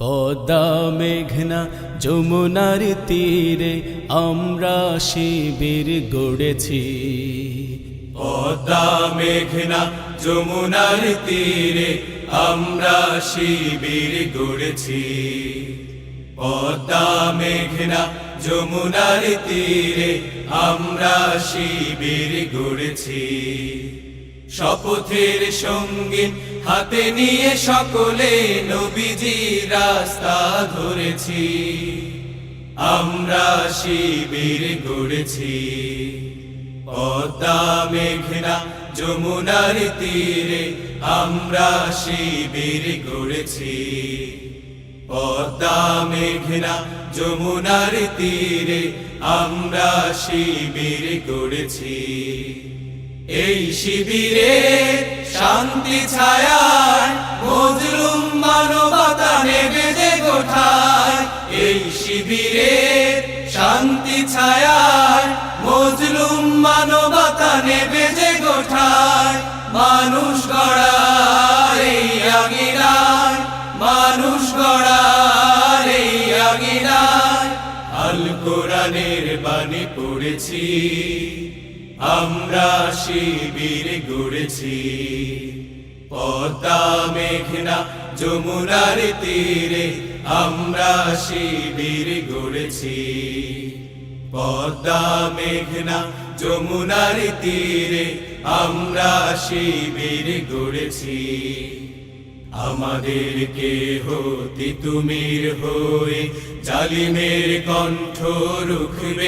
পদ্মা মেঘনা যমুনার তীরে আমরা শিবির গড়েছি। পদ্মা মেঘনা যমুনার তীরে আমরা শিবির গড়েছি। পদ্মা মেঘনা যমুনার তীরে আমরা শিবির গড়েছি। শপথের সঙ্গে হাতে নিয়ে সকলে নবীজির রাস্তা ধরেছি। আমরা শিবির গড়েছি। পদ্মা মেঘনা যমুনার তীরে আমরা শিবির গড়েছি। পদ্মা মেঘনা যমুনার তীরে আমরা শিবির গড়েছি। এই শিবিরে শান্তি ছায়ায় মজলুম মানবতা নেবে যে গোঠায়। এই শিবিরে শান্তি ছায়ায় মজলুম মানবতা নেবে যে গোঠায়। মানুষ গড়ার এই আঙিনায়, মানুষ গড়ার এই আঙিনায় আল কোরআনের বাণী পড়েছি। আমরা শিবির গড়েছি। পদ্মা মেঘনা যমুনার তীরে আমরা শিবির গড়েছি। পদ্মা মেঘনা যমুনার তীরে আমরা শিবির গড়েছি। আমাদেরকে হতে তুমির হয়ে জালিমের কণ্ঠ রুখবে।